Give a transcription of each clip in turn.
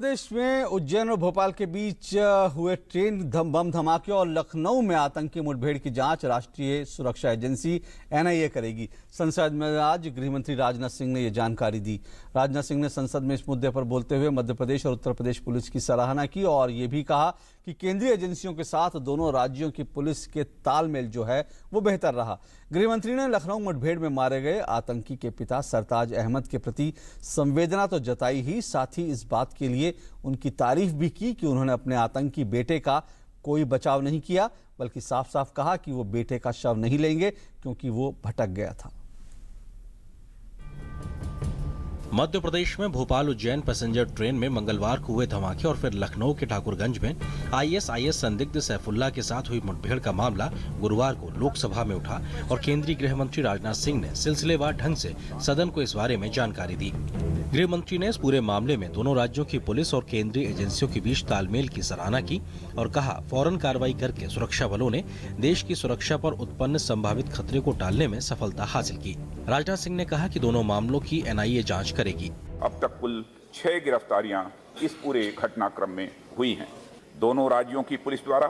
प्रदेश में उज्जैन और भोपाल के बीच हुए ट्रेन बम धमाके और लखनऊ में आतंकी मुठभेड़ की जांच राष्ट्रीय सुरक्षा एजेंसी एनआईए करेगी। संसद में आज गृह मंत्री राजनाथ सिंह ने यह जानकारी दी। राजनाथ सिंह ने संसद में इस मुद्दे पर बोलते हुए मध्य प्रदेश और उत्तर प्रदेश पुलिस की सराहना की और ये भी कहा कि केंद्रीय एजेंसियों के साथ दोनों राज्यों की पुलिस के तालमेल जो है वो बेहतर रहा। गृह मंत्री ने लखनऊ मुठभेड़ में मारे गए आतंकी के पिता सरताज अहमद के प्रति संवेदना तो जताई ही, साथ ही इस बात के लिए उनकी तारीफ भी की कि उन्होंने अपने आतंकी बेटे का कोई बचाव नहीं किया, बल्कि साफ साफ कहा कि वो बेटे का शव नहीं लेंगे क्योंकि वो भटक गया था। मध्य प्रदेश में भोपाल उज्जैन पैसेंजर ट्रेन में मंगलवार को हुए धमाके और फिर लखनऊ के ठाकुरगंज में आईएसआईएस संदिग्ध सैफुल्लाह के साथ हुई मुठभेड़ का मामला गुरुवार को लोकसभा में उठा और केंद्रीय गृह मंत्री राजनाथ सिंह ने सिलसिलेवार ढंग से सदन को इस बारे में जानकारी दी। गृह मंत्री ने इस पूरे मामले में दोनों राज्यों की पुलिस और केंद्रीय एजेंसियों के बीच तालमेल की सराहना की और कहा, फौरन कार्रवाई करके सुरक्षा बलों ने देश की सुरक्षा पर उत्पन्न संभावित खतरे को टालने में सफलता हासिल की। राजनाथ सिंह ने कहा कि दोनों मामलों की एनआईए जांच करेगी। अब तक कुल 6 गिरफ्तारियां इस पूरे घटनाक्रम में हुई हैं। दोनों राज्यों की पुलिस द्वारा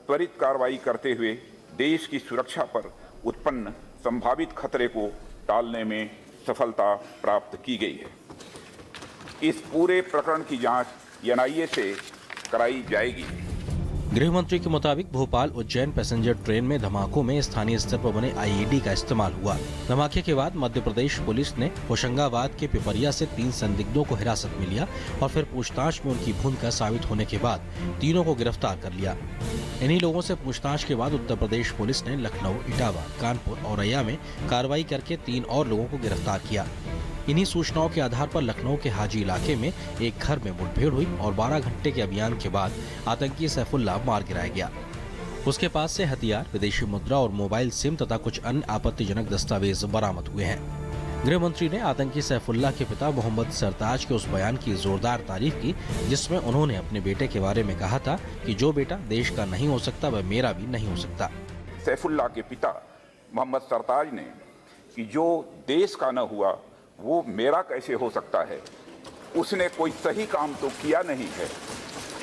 त्वरित कार्रवाई करते हुए देश की सुरक्षा पर उत्पन्न संभावित खतरे को टालने में सफलता प्राप्त की गई है। इस पूरे प्रकरण की जांच एनआईए से कराई जाएगी। गृह मंत्री के मुताबिक भोपाल उज्जैन पैसेंजर ट्रेन में धमाकों में स्थानीय स्तर पर बने आईईडी का इस्तेमाल हुआ। धमाके के बाद मध्य प्रदेश पुलिस ने होशंगाबाद के पिपरिया से 3 संदिग्धों को हिरासत में लिया और फिर पूछताछ में उनकी भूमिका साबित होने के बाद तीनों को गिरफ्तार कर लिया। इन्हीं लोगों से पूछताछ के बाद उत्तर प्रदेश पुलिस ने लखनऊ, इटावा, कानपुर, औरैया में कार्रवाई करके 3 और लोगों को गिरफ्तार किया। इन्हीं सूचनाओं के आधार पर लखनऊ के हाजी इलाके में एक घर में मुठभेड़ हुई और 12 घंटे के अभियान के बाद आतंकी सैफुल्लाह मार गिराया गया। उसके पास से हथियार, विदेशी मुद्रा और मोबाइल सिम तथा कुछ अन्य आपत्तिजनक दस्तावेज बरामद हुए हैं। गृह मंत्री ने आतंकी सैफुल्लाह के पिता मोहम्मद सरताज के उस बयान की जोरदार तारीफ की जिसमें उन्होंने अपने बेटे के बारे में कहा था कि जो बेटा देश का नहीं हो सकता वह मेरा भी नहीं हो सकता। सैफुल्लाह के पिता मोहम्मद सरताज ने कि जो देश का न हुआ वो मेरा कैसे हो सकता है, उसने कोई सही काम तो किया नहीं है,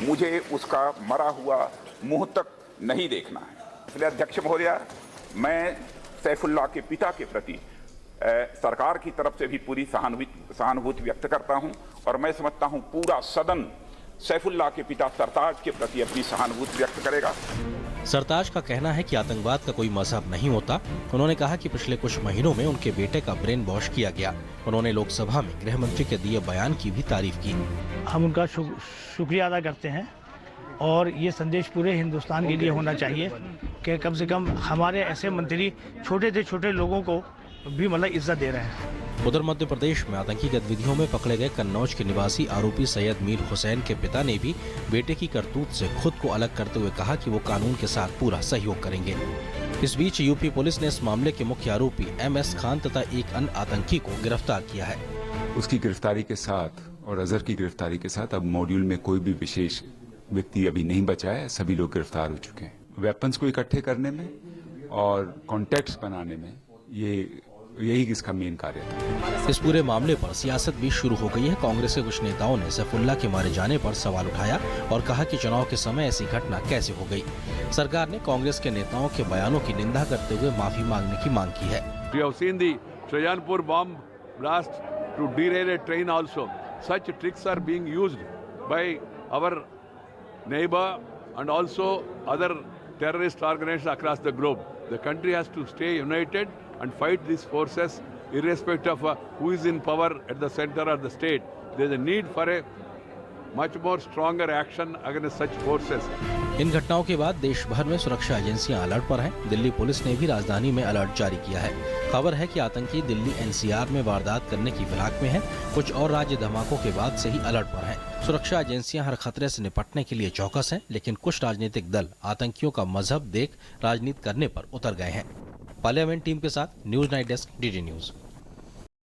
मुझे उसका मरा हुआ मुंह तक नहीं देखना है। इसलिए अध्यक्ष महोदय, मैं सैफुल्लाह के पिता के प्रति सरकार की तरफ से भी पूरी सहानुभूति व्यक्त करता हूं और मैं समझता हूं पूरा सदन सैफुल्लाह के पिता सरताज के प्रति अपनी सहानुभूति व्यक्त करेगा। सरताज का कहना है कि आतंकवाद का कोई मजहब नहीं होता। उन्होंने कहा कि पिछले कुछ महीनों में उनके बेटे का ब्रेन वॉश किया गया। उन्होंने लोकसभा में गृह मंत्री के दिए बयान की भी तारीफ की। हम उनका शुक्रिया अदा करते हैं और ये संदेश पूरे हिंदुस्तान के लिए होना चाहिए कि कम से कम हमारे ऐसे मंत्री छोटे से छोटे लोगों को भी मतलब इज्जत दे रहे हैं। उधर मध्य प्रदेश में आतंकी गतिविधियों में पकड़े गए कन्नौज के निवासी आरोपी सैयद मीर हुसैन के पिता ने भी बेटे की करतूत से खुद को अलग करते हुए कहा कि वो कानून के साथ पूरा सहयोग करेंगे। इस बीच यूपी पुलिस ने इस मामले के मुख्य आरोपी MS खान तथा एक अन्य आतंकी को गिरफ्तार किया है। उसकी गिरफ्तारी के साथ और अजहर की गिरफ्तारी के साथ अब मॉड्यूल में कोई भी विशेष व्यक्ति अभी नहीं बचा है। सभी लोग गिरफ्तार हो चुके हैं। वेपन्स को इकट्ठे करने में और कॉन्टैक्ट्स बनाने में यही इसका मेन कार्य था। इस पूरे मामले पर सियासत भी शुरू हो गई है। कांग्रेस के कुछ नेताओं ने सैफुल्लाह के मारे जाने पर सवाल उठाया और कहा कि चुनाव के समय ऐसी घटना कैसे हो गई। सरकार ने कांग्रेस के नेताओं के बयानों की निंदा करते हुए माफी मांगने की मांग की है। We have seen the Shahjahanpur bomb blast to derail a train also. Such tricks are being used by our neighbor and also other terrorist organizations across the globe. The country has to stay united and fight these forces irrespective of who is in power at the center of the state. There is a need for a much more stronger action against such forces. इन घटनाओं के बाद देश भर में सुरक्षा एजेंसियां alert पर हैं। दिल्ली पुलिस ने भी राजधानी में अलर्ट जारी किया है। खबर है कि आतंकी दिल्ली NCR में वारदात करने की फिराक में हैं। कुछ और राज्य धमाकों के बाद से ही अलर्ट पर हैं। सुरक्षा एजेंसियां हर खतरे से निपटने के लिए चौकस हैं, लेकिन कुछ राजनीतिक दल आतंकियों का मजहब देख राजनीति करने पर उतर गए हैं। पार्लियामेंट टीम के साथ news night desk, DD news.